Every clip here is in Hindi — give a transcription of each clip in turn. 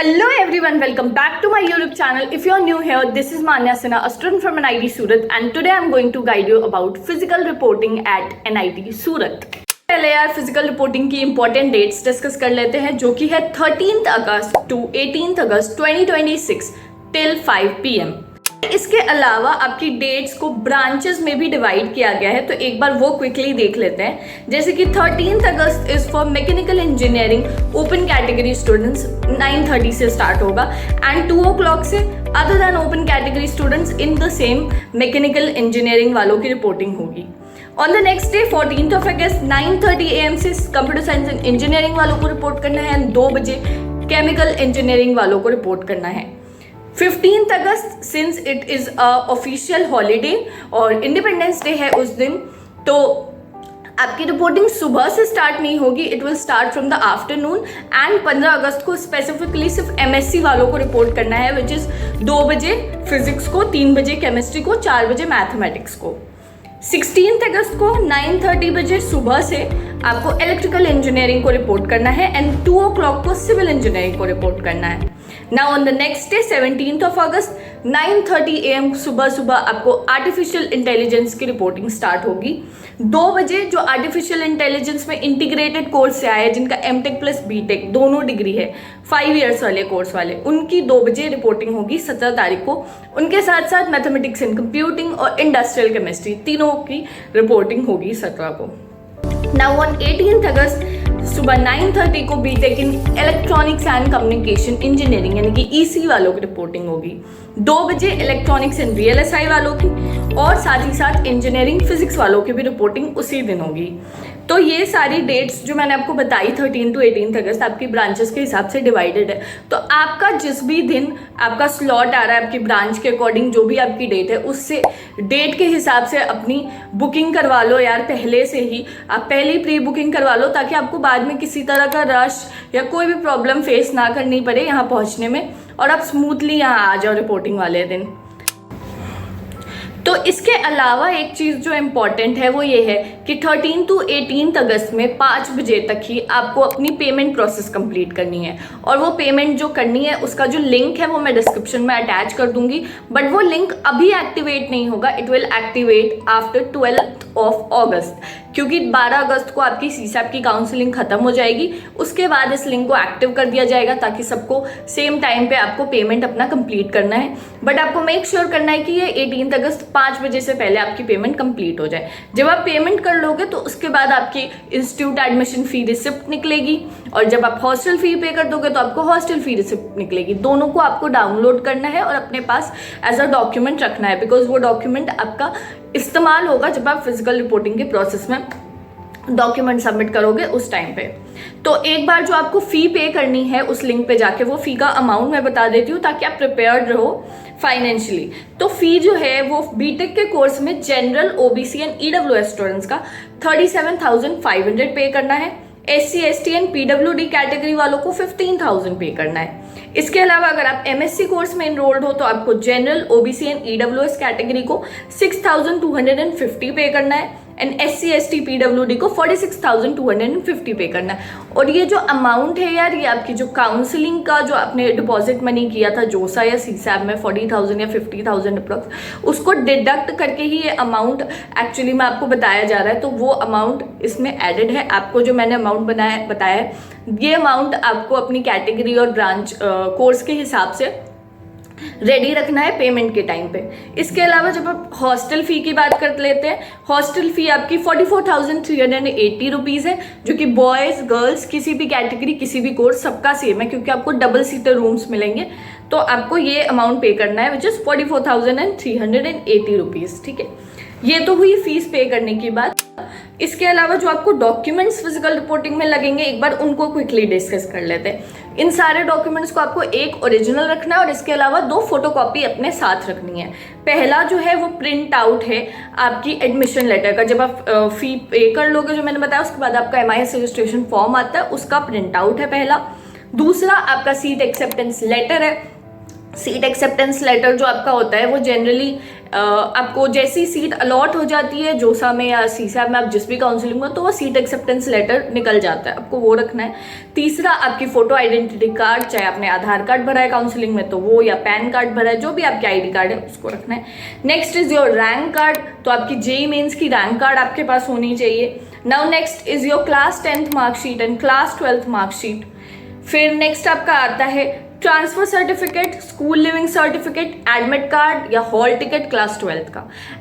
Hello everyone, welcome back to my YouTube channel. If you are new here, this is Manya Sinha, a student from NIT Surat, and today I am going to guide you about physical reporting at NIT Surat. पहले यार फिजिकल रिपोर्टिंग की इंपॉर्टेंट डेट्स डिस्कस कर लेते हैं, जो कि है 13th August to 18th August 2026 till 5 PM। इसके अलावा आपकी डेट्स को ब्रांचेस में भी डिवाइड किया गया है, तो एक बार वो क्विकली देख लेते हैं। जैसे कि 13th August is for mechanical engineering open category students, 9:30 से स्टार्ट होगा एंड 2 o'clock से other than open category students in the same mechanical engineering वालों की रिपोर्टिंग होगी। On the next day 14th of August 9:30 AM से कंप्यूटर साइंस एंड इंजीनियरिंग वालों को रिपोर्ट करना है एंड 2 बजे केमिकल इंजीनियरिंग वालों को रिपोर्ट करना है। 15th August since it is a official holiday और इंडिपेंडेंस डे है उस दिन, तो आपकी रिपोर्टिंग सुबह से स्टार्ट नहीं होगी, it will start from the afternoon and 15 अगस्त को स्पेसिफिकली सिर्फ MSc वालों को रिपोर्ट करना है, विच इज 2 बजे फिजिक्स को, 3 बजे केमिस्ट्री को, 4 बजे मैथमेटिक्स को। 16th अगस्त को 9:30 बजे सुबह से आपको इलेक्ट्रिकल इंजीनियरिंग को रिपोर्ट करना है एंड 2 o'clock को सिविल इंजीनियरिंग को रिपोर्ट करना है। Now on the next day 17th of August 9:30 AM सुबह आपको आर्टिफिशियल इंटेलिजेंस की रिपोर्टिंग स्टार्ट होगी। 2 बजे जो आर्टिफिशियल इंटेलिजेंस में इंटीग्रेटेड कोर्स से आए हैं, जिनका MTech प्लस BTech दोनों डिग्री है, 5 years वाले कोर्स वाले, उनकी 2 बजे रिपोर्टिंग होगी 17 तारीख को। उनके साथ साथ मैथमेटिक्स एंड कंप्यूटिंग और इंडस्ट्रियल केमिस्ट्री तीनों की रिपोर्टिंग होगी 17 को। नाउ ऑन 18th अगस्त सुबह 9:30 को BTech in electronics and communication engineering यानी कि EC वालों की रिपोर्टिंग होगी। 2 बजे इलेक्ट्रॉनिक्स एंड VLSI वालों की और साथ ही साथ इंजीनियरिंग फिजिक्स वालों की भी रिपोर्टिंग उसी दिन होगी। तो ये सारी डेट्स जो मैंने आपको बताई 13 to 18th अगस्त आपकी ब्रांचेस के हिसाब से डिवाइडेड है। तो आपका जिस भी दिन आपका स्लॉट आ रहा है आपकी ब्रांच के अकॉर्डिंग, जो भी आपकी डेट है उससे डेट के हिसाब से अपनी बुकिंग करवा लो यार, पहले से ही आप पहले ही प्री बुकिंग करवा लो, ताकि आपको बाद में किसी तरह का रश या कोई भी प्रॉब्लम फेस ना करनी पड़े यहाँ पहुँचने में और आप स्मूथली यहाँ आ जाओ रिपोर्टिंग वाले दिन। तो इसके अलावा एक चीज़ जो इम्पॉर्टेंट है वो ये है कि 13 to 18th अगस्त में 5 बजे तक ही आपको अपनी पेमेंट प्रोसेस कंप्लीट करनी है, और वो पेमेंट जो करनी है उसका जो लिंक है वो मैं डिस्क्रिप्शन में अटैच कर दूंगी, बट वो लिंक अभी एक्टिवेट नहीं होगा, it will activate after 12th of अगस्त, क्योंकि 12 अगस्त को आपकी CSAT की काउंसलिंग खत्म हो जाएगी। उसके बाद इस लिंक को एक्टिव कर दिया जाएगा ताकि सबको सेम टाइम पे आपको पेमेंट अपना कंप्लीट करना है, बट आपको मेक श्योर करना है कि ये 18th अगस्त 5 बजे से पहले आपकी पेमेंट कंप्लीट हो जाए। जब आप पेमेंट कर लोगे तो उसके बाद आपकी इंस्टीट्यूट एडमिशन फी रिसिप्ट निकलेगी, और जब आप हॉस्टल फी पे कर दोगे तो आपको हॉस्टल फी रिसिप्ट निकलेगी। दोनों को आपको डाउनलोड करना है और अपने पास एज अ डॉक्यूमेंट रखना है, बिकॉज वो डॉक्यूमेंट आपका इस्तेमाल होगा जब आप फिजिकल रिपोर्टिंग के प्रोसेस में डॉक्यूमेंट सबमिट करोगे उस टाइम पे। तो एक बार जो आपको फ़ी पे करनी है उस लिंक पे जाके, वो फ़ी का अमाउंट मैं बता देती हूँ ताकि आप प्रिपेयर्ड रहो फाइनेंशियली। तो फ़ी जो है वो BTech के कोर्स में general OBC and EWS students का 37,500 पे करना है, SC ST and PWD category वालों को 15,000 पे करना है। इसके अलावा अगर आप MSc कोर्स में इनरोल्ड हो तो आपको general OBC and EWS category को 6,250 पे करना है एंड SC ST PWD को 46,250 पे करना है। और ये जो अमाउंट है यार, ये आपकी जो काउंसलिंग का जो आपने डिपॉजिट मनी किया था जोसा या CSAP में 40,000 या 50,000 अप्रॉक्स, उसको डिडक्ट करके ही ये अमाउंट एक्चुअली में आपको बताया जा रहा है। तो वो अमाउंट इसमें एडेड है। आपको जो मैंने अमाउंट बताया है, ये अमाउंट आपको अपनी कैटेगरी और ब्रांच कोर्स के हिसाब से रेडी रखना है पेमेंट के टाइम पे। इसके अलावा जब आप हॉस्टल फ़ी की बात कर लेते हैं, हॉस्टल फ़ी आपकी 44,380 रुपीज़ है, जो कि बॉयज़ गर्ल्स किसी भी कैटेगरी किसी भी कोर्स सबका सेम है, क्योंकि आपको डबल सीटर रूम्स मिलेंगे। तो आपको ये अमाउंट पे करना है विच इज़ 44,380 रुपीज़। ठीक है, ये तो हुई फीस पे करने की बात। इसके अलावा जो आपको डॉक्यूमेंट्स फिजिकल रिपोर्टिंग में लगेंगे, एक बार उनको क्विकली डिस्कस कर लेते हैं। इन सारे डॉक्यूमेंट्स को आपको एक ओरिजिनल रखना है और इसके अलावा 2 फोटोकॉपी अपने साथ रखनी है। पहला जो है वो प्रिंट आउट है आपकी एडमिशन लेटर का, जब आप फी पे कर लोगे जो मैंने बताया, उसके बाद आपका MIS रजिस्ट्रेशन फॉर्म आता है, उसका प्रिंट आउट है पहला। दूसरा आपका सीट एक्सेप्टेंस लेटर है, सीट एक्सेप्टेंस लेटर जो आपका होता है वो जनरली आपको जैसी सीट अलॉट हो जाती है जोसा में या सीसैप में, आप जिस भी काउंसलिंग में, तो वो सीट एक्सेप्टेंस लेटर निकल जाता है, आपको वो रखना है। तीसरा, आपकी फोटो आइडेंटिटी कार्ड, चाहे आपने आधार कार्ड भरा है काउंसलिंग में तो वो, या पैन कार्ड भरा है, जो भी आपके आईडी कार्ड है उसको रखना है। Next is your rank card, तो आपकी जेईई मेंस की रैंक कार्ड आपके पास होनी चाहिए। Now next is your class 10th marksheet and class 12th marksheet. फिर नेक्स्ट आपका आता है transfer certificate, school leaving certificate, admit card या हॉल टिकट क्लास 12th का।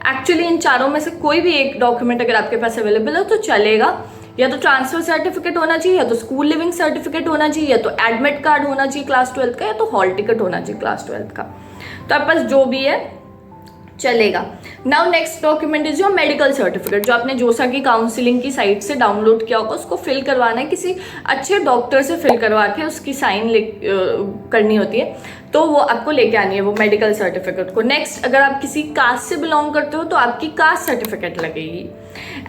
एक्चुअली इन चारों में से कोई भी एक डॉक्यूमेंट अगर आपके पास अवेलेबल हो तो चलेगा, या तो ट्रांसफर सर्टिफिकेट होना चाहिए, या तो स्कूल लिविंग सर्टिफिकेट होना चाहिए, या तो एडमिट कार्ड होना चाहिए क्लास 12th का, या तो हॉल टिकट होना चाहिए क्लास 12th का। तो आपके पास जो भी है चलेगा। Now next document is your medical certificate, जो आपने जोसा की काउंसलिंग की साइट से डाउनलोड किया होगा, उसको फिल करवाना है, किसी अच्छे डॉक्टर से फिल करवा के उसकी साइन करनी होती है, तो वो आपको लेके आनी है वो मेडिकल सर्टिफिकेट को। नेक्स्ट, अगर आप किसी कास्ट से बिलोंग करते हो तो आपकी कास्ट सर्टिफिकेट लगेगी।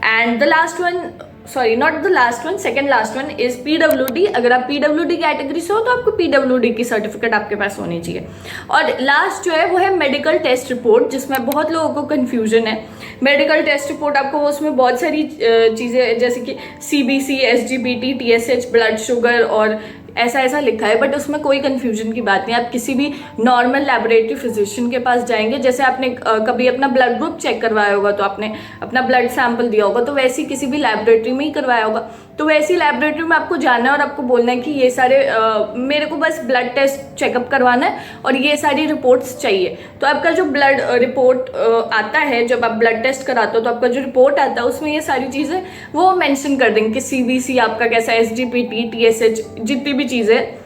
And the last one, sorry not the last one, second last one is PWD. अगर आप पीडब्ल्यूडी कैटेगरी से हो तो आपको पीडब्ल्यूडी की सर्टिफिकेट आपके पास होनी चाहिए। और लास्ट जो है वो है मेडिकल टेस्ट रिपोर्ट, जिसमें बहुत लोगों को कन्फ्यूजन है। मेडिकल टेस्ट रिपोर्ट आपको उसमें बहुत सारी चीज़ें जैसे कि CBC, SGPT, TSH, blood sugar और ऐसा लिखा है, बट उसमें कोई कंफ्यूजन की बात नहीं। आप किसी भी नॉर्मल लैबोरेटरी फिजिशियन के पास जाएंगे, जैसे आपने कभी अपना ब्लड ग्रुप चेक करवाया होगा तो आपने अपना ब्लड सैंपल दिया होगा, तो वैसे किसी भी लैबोरेटरी में ही करवाया होगा, तो वैसी लैबोरेटरी में आपको जाना है और आपको बोलना है कि ये सारे मेरे को बस ब्लड टेस्ट चेकअप करवाना है और ये सारी रिपोर्ट्स चाहिए। तो आपका जो ब्लड रिपोर्ट आता है, जब आप ब्लड टेस्ट कराते हो तो आपका जो रिपोर्ट आता है उसमें ये सारी चीज़ें वो मेंशन कर देंगे कि सीबीसी आपका कैसा, एसजीपीटी, टीएसएच, जितनी भी चीज़ें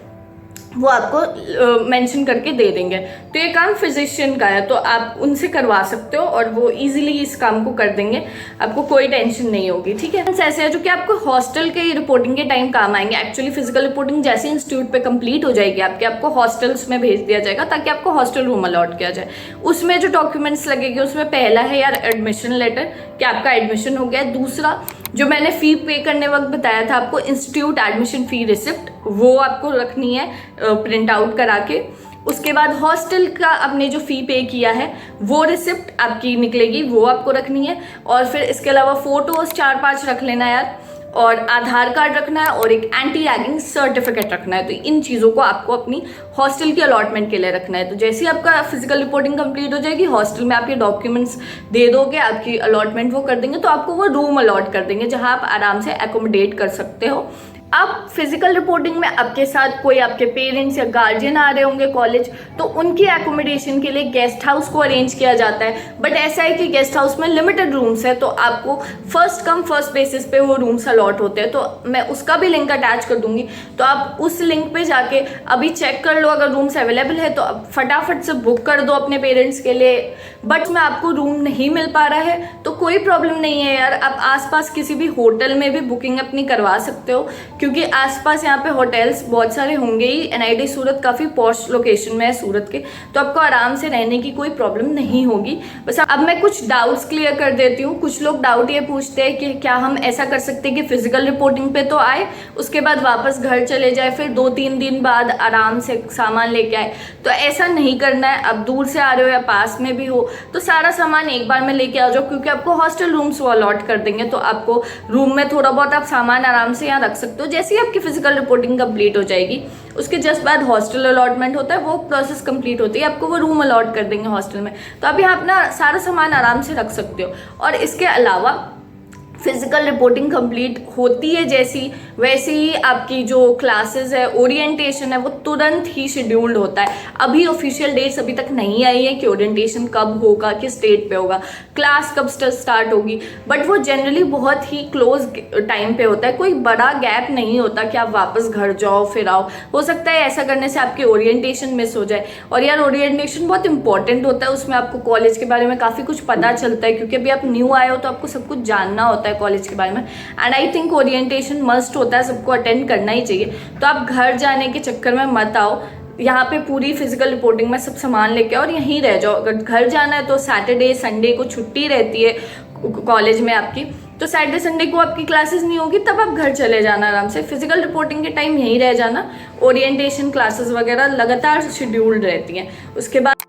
वो आपको मेंशन करके दे देंगे। तो ये काम फिजिशियन का है, तो आप उनसे करवा सकते हो और वो इजीली इस काम को कर देंगे, आपको कोई टेंशन नहीं होगी। ठीक है, ऐसे है जो कि आपको हॉस्टल के रिपोर्टिंग के टाइम काम आएंगे। एक्चुअली फिजिकल रिपोर्टिंग जैसे इंस्टीट्यूट पे कंप्लीट हो जाएगी आपको हॉस्टल्स में भेज दिया जाएगा ताकि आपको हॉस्टल रूम अलॉट किया जाए। उसमें जो डॉक्यूमेंट्स लगेंगे उसमें पहला है यार एडमिशन लेटर कि आपका एडमिशन हो गया। दूसरा, जो मैंने फ़ी पे करने वक्त बताया था आपको, इंस्टीट्यूट एडमिशन फ़ी रिसिप्ट, वो आपको रखनी है प्रिंट आउट करा के। उसके बाद हॉस्टल का आपने जो फ़ी पे किया है वो रिसिप्ट आपकी निकलेगी, वो आपको रखनी है। और फिर इसके अलावा फ़ोटोज़ 4-5 रख लेना यार, और आधार कार्ड रखना है और एक एंटी रैगिंग सर्टिफिकेट रखना है। तो इन चीज़ों को आपको अपनी हॉस्टल की अलॉटमेंट के लिए रखना है। तो जैसे ही आपका फिजिकल रिपोर्टिंग कंप्लीट हो जाएगी, हॉस्टल में आपके डॉक्यूमेंट्स दे दोगे, आपकी अलॉटमेंट वो कर देंगे, तो आपको वो रूम अलॉट कर देंगे जहाँ आप आराम से एकोमोडेट कर सकते हो। अब फिजिकल रिपोर्टिंग में आपके साथ कोई आपके पेरेंट्स या गार्जियन आ रहे होंगे कॉलेज, तो उनकी एकोमोडेशन के लिए गेस्ट हाउस को अरेंज किया जाता है। बट ऐसा है कि गेस्ट हाउस में लिमिटेड रूम्स है, तो आपको फर्स्ट कम फर्स्ट बेसिस पे वो रूम्स अलॉट होते हैं। तो मैं उसका भी लिंक अटैच कर दूंगी, तो आप उस लिंक पे जाके अभी चेक कर लो, अगर रूम्स अवेलेबल है तो आप फटाफट से बुक कर दो अपने पेरेंट्स के लिए। बट उसमें आपको रूम नहीं मिल पा रहा है तो कोई प्रॉब्लम नहीं है यार, आप आसपास किसी भी होटल में भी बुकिंग अपनी करवा सकते हो, क्योंकि आसपास यहाँ पे होटल्स बहुत सारे होंगे ही। एनआईटी सूरत काफ़ी पॉश लोकेशन में है सूरत के, तो आपको आराम से रहने की कोई प्रॉब्लम नहीं होगी। बस अब मैं कुछ डाउट्स क्लियर कर देती हूँ। कुछ लोग डाउट ये पूछते हैं कि क्या हम ऐसा कर सकते हैं कि फिजिकल रिपोर्टिंग पे तो आए, उसके बाद वापस घर चले जाए, फिर 2-3 दिन बाद आराम से सामान लेके आए। तो ऐसा नहीं करना है। अब दूर से आ रहे हो या पास में भी हो तो सारा सामान एक बार में लेके आ जाओ, क्योंकि आपको हॉस्टल रूम्स वो अलॉट कर देंगे, तो आपको रूम में थोड़ा बहुत आप सामान आराम से यहाँ रख सकते हो। जैसे ही आपकी फिजिकल रिपोर्टिंग कंप्लीट हो जाएगी, उसके जस्ट बाद हॉस्टल अलॉटमेंट होता है, वो प्रोसेस कंप्लीट होती है, आपको वो रूम अलॉट कर देंगे हॉस्टल में, तो आप यहाँ अपना सारा सामान आराम से रख सकते हो। और इसके अलावा फिजिकल रिपोर्टिंग कंप्लीट होती है जैसी, वैसे ही आपकी जो क्लासेस है, ओरिएंटेशन है, वो तुरंत ही शेड्यूल्ड होता है। अभी ऑफिशियल डेट्स अभी तक नहीं आई है कि ओरिएंटेशन कब होगा, किस डेट पे होगा, क्लास कब स्टार्ट होगी, बट वो जनरली बहुत ही क्लोज टाइम पे होता है। कोई बड़ा गैप नहीं होता कि आप वापस घर जाओ फिर आओ। हो सकता है ऐसा करने से आपकी ओरिएंटेशन मिस हो जाए। और यार ओरिएंटेशन बहुत इंपॉर्टेंट होता है, उसमें आपको कॉलेज के बारे में काफ़ी कुछ पता चलता है, क्योंकि अभी आप न्यू आए हो तो आपको सब कुछ जानना होता है कॉलेज के बारे में। And I think orientation must होता है, सबको अटेंड करना ही चाहिए। तो आप घर जाने के चक्कर में मत आओ, यहाँ पे पूरी फिजिकल रिपोर्टिंग में सब सामान लेके आओ और यहीं रह जाओ। अगर घर जाना है तो सैटरडे संडे को छुट्टी रहती है कॉलेज में आपकी, तो सैटरडे संडे को आपकी क्लासेस नहीं होगी, तब आप घर चले जाना आराम से। फिजिकल रिपोर्टिंग के टाइम यहीं रह जाना। ओरिएंटेशन क्लासेस वगैरह लगातार शेड्यूल्ड रहती हैं। उसके बाद